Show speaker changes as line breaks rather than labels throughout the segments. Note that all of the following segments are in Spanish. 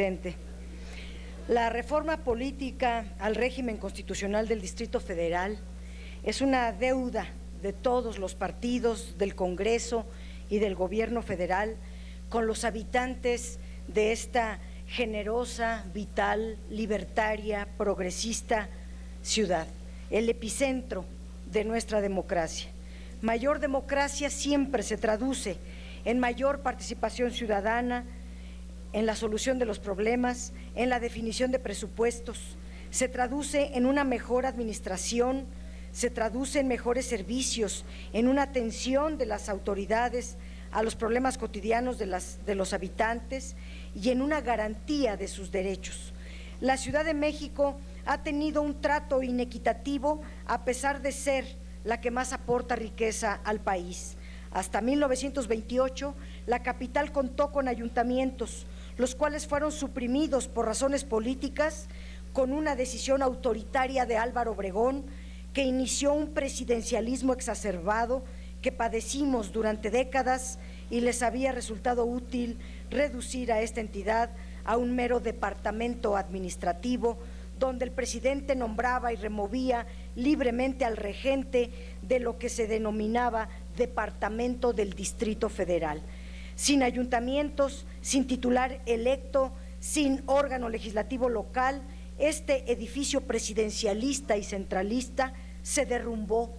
presidente. La reforma política al régimen constitucional del Distrito Federal es una deuda de todos los partidos del Congreso y del Gobierno federal con los habitantes de esta generosa, vital, libertaria, progresista ciudad, el epicentro de nuestra democracia. Mayor democracia siempre se traduce en mayor participación ciudadana, en la solución de los problemas, en la definición de presupuestos, se traduce en una mejor administración, se traduce en mejores servicios, en una atención de las autoridades a los problemas cotidianos de los habitantes y en una garantía de sus derechos. La Ciudad de México ha tenido un trato inequitativo a pesar de ser la que más aporta riqueza al país. Hasta 1928, la capital contó con ayuntamientos, los cuales fueron suprimidos por razones políticas con una decisión autoritaria de Álvaro Obregón, que inició un presidencialismo exacerbado que padecimos durante décadas y les había resultado útil reducir a esta entidad a un mero departamento administrativo donde el presidente nombraba y removía libremente al regente de lo que se denominaba Departamento del Distrito Federal. Sin ayuntamientos, sin titular electo, sin órgano legislativo local, este edificio presidencialista y centralista se derrumbó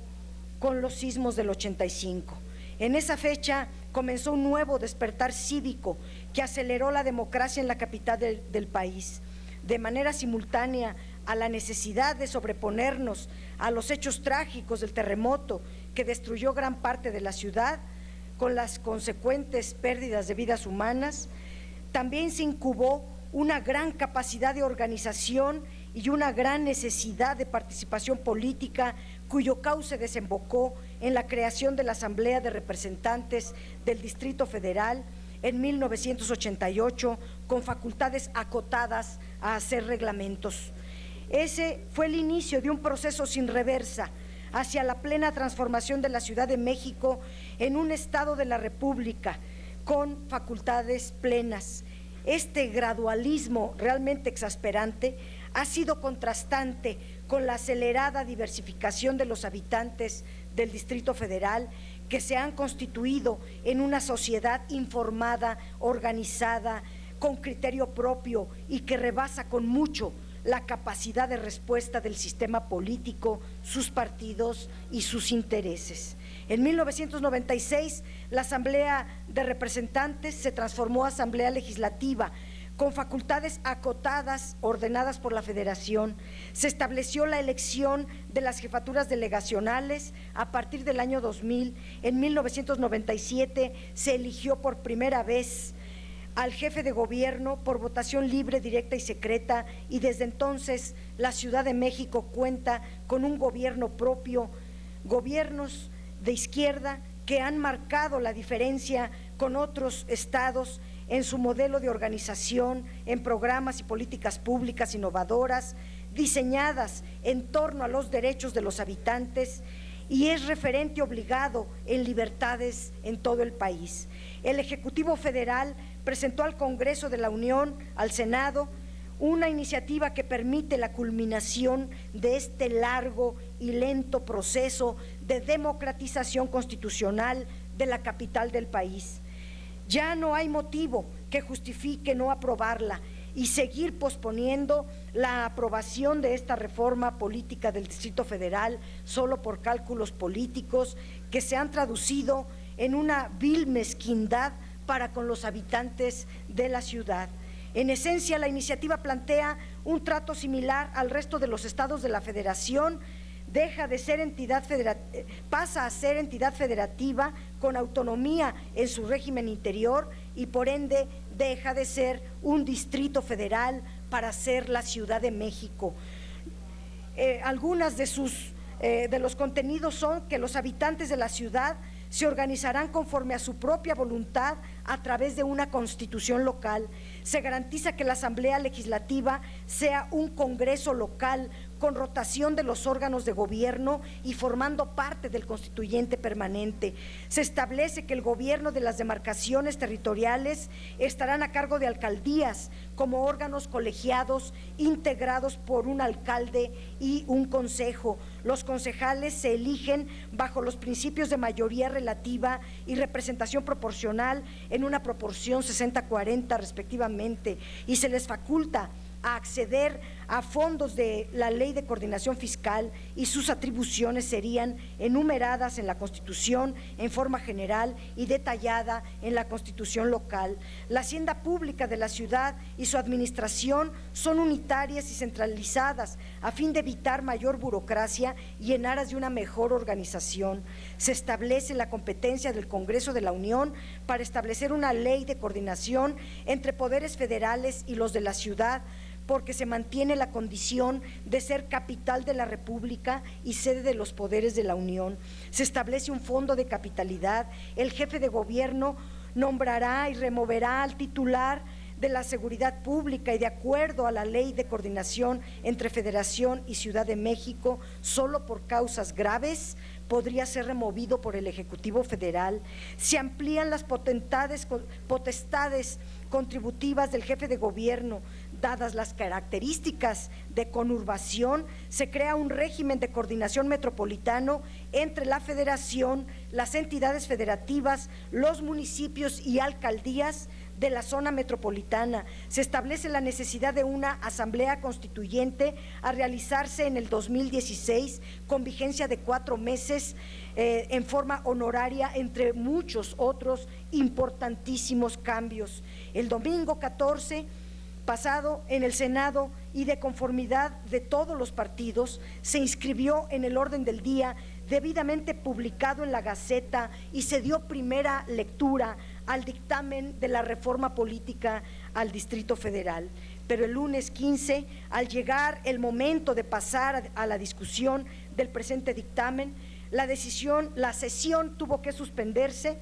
con los sismos del 85. En esa fecha comenzó un nuevo despertar cívico que aceleró la democracia en la capital del país. De manera simultánea a la necesidad de sobreponernos a los hechos trágicos del terremoto que destruyó gran parte de la ciudad, con las consecuentes pérdidas de vidas humanas, también se incubó una gran capacidad de organización y una gran necesidad de participación política, cuyo cauce desembocó en la creación de la Asamblea de Representantes del Distrito Federal en 1988, con facultades acotadas a hacer reglamentos. Ese fue el inicio de un proceso sin reversa hacia la plena transformación de la Ciudad de México en un Estado de la República con facultades plenas. Este gradualismo realmente exasperante ha sido contrastante con la acelerada diversificación de los habitantes del Distrito Federal, que se han constituido en una sociedad informada, organizada, con criterio propio y que rebasa con mucho la capacidad de respuesta del sistema político, sus partidos y sus intereses. En 1996, la Asamblea de Representantes se transformó a Asamblea Legislativa, con facultades acotadas ordenadas por la Federación. Se estableció la elección de las jefaturas delegacionales a partir del año 2000. En 1997 se eligió por primera vez al jefe de gobierno por votación libre, directa y secreta, y desde entonces la Ciudad de México cuenta con un gobierno propio, gobiernos de izquierda que han marcado la diferencia con otros estados en su modelo de organización, en programas y políticas públicas innovadoras, diseñadas en torno a los derechos de los habitantes, y es referente obligado en libertades en todo el país. El Ejecutivo Federal presentó al Congreso de la Unión, al Senado, una iniciativa que permite la culminación de este largo y lento proceso de democratización constitucional de la capital del país. Ya no hay motivo que justifique no aprobarla y seguir posponiendo la aprobación de esta reforma política del Distrito Federal solo por cálculos políticos que se han traducido en una vil mezquindad para con los habitantes de la ciudad. En esencia, la iniciativa plantea un trato similar al resto de los estados de la Federación, pasa a ser entidad federativa con autonomía en su régimen interior y por ende deja de ser un distrito federal para ser la Ciudad de México. Algunas de los contenidos son que los habitantes de la ciudad se organizarán conforme a su propia voluntad a través de una constitución local. Se garantiza que la Asamblea Legislativa sea un Congreso local con rotación de los órganos de gobierno y formando parte del constituyente permanente. Se establece que el gobierno de las demarcaciones territoriales estarán a cargo de alcaldías como órganos colegiados integrados por un alcalde y un consejo. Los concejales se eligen bajo los principios de mayoría relativa y representación proporcional en una proporción 60-40 respectivamente, y se les faculta a acceder a fondos de la Ley de Coordinación Fiscal, y sus atribuciones serían enumeradas en la Constitución en forma general y detallada en la Constitución local. La hacienda pública de la ciudad y su administración son unitarias y centralizadas a fin de evitar mayor burocracia y en aras de una mejor organización. Se establece la competencia del Congreso de la Unión para establecer una ley de coordinación entre poderes federales y los de la ciudad, porque se mantiene la condición de ser capital de la República y sede de los poderes de la Unión. Se establece un fondo de capitalidad. El jefe de gobierno nombrará y removerá al titular de la seguridad pública, y de acuerdo a la Ley de Coordinación entre Federación y Ciudad de México, solo por causas graves podría ser removido por el Ejecutivo Federal. Se amplían las potestades contributivas del jefe de gobierno. Dadas las características de conurbación, se crea un régimen de coordinación metropolitano entre la Federación, las entidades federativas, los municipios y alcaldías de la zona metropolitana. Se establece la necesidad de una asamblea constituyente a realizarse en el 2016 con vigencia de 4 meses en forma honoraria, entre muchos otros importantísimos cambios. El domingo 14 pasado, en el Senado, y de conformidad de todos los partidos, se inscribió en el orden del día, debidamente publicado en la Gaceta, y se dio primera lectura al dictamen de la reforma política al Distrito Federal. Pero el lunes 15, al llegar el momento de pasar a la discusión del presente dictamen, la sesión tuvo que suspenderse.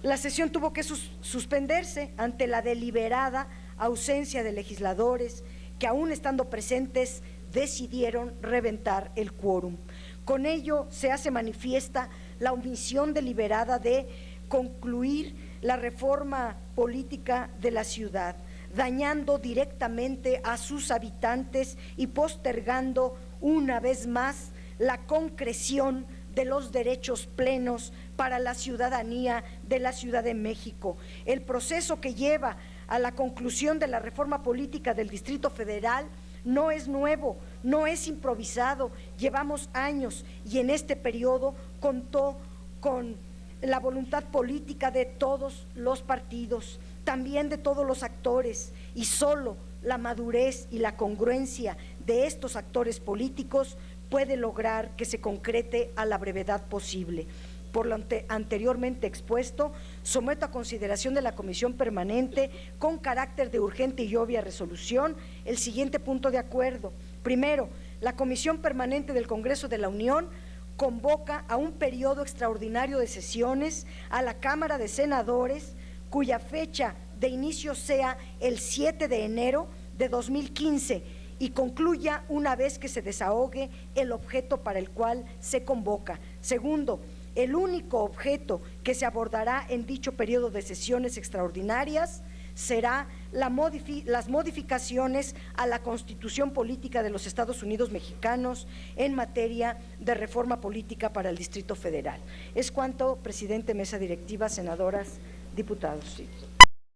La sesión tuvo que suspenderse ante la deliberada ausencia de legisladores que, aún estando presentes, decidieron reventar el quórum. Con ello se hace manifiesta la omisión deliberada de concluir la reforma política de la ciudad, dañando directamente a sus habitantes y postergando una vez más la concreción de los derechos plenos para la ciudadanía de la Ciudad de México. El proceso que lleva a la conclusión de la reforma política del Distrito Federal no es nuevo, no es improvisado, llevamos años, y en este periodo contó con la voluntad política de todos los partidos, también de todos los actores, y solo la madurez y la congruencia de estos actores políticos puede lograr que se concrete a la brevedad posible. Por lo anteriormente expuesto, someto a consideración de la Comisión Permanente, con carácter de urgente y obvia resolución, el siguiente punto de acuerdo. Primero, la Comisión Permanente del Congreso de la Unión convoca a un periodo extraordinario de sesiones a la Cámara de Senadores, cuya fecha de inicio sea el 7 de enero de 2015 y concluya una vez que se desahogue el objeto para el cual se convoca. Segundo, el único objeto que se abordará en dicho periodo de sesiones extraordinarias será las modificaciones a la Constitución Política de los Estados Unidos Mexicanos en materia de reforma política para el Distrito Federal. Es cuanto, presidente, mesa directiva, senadoras, diputados.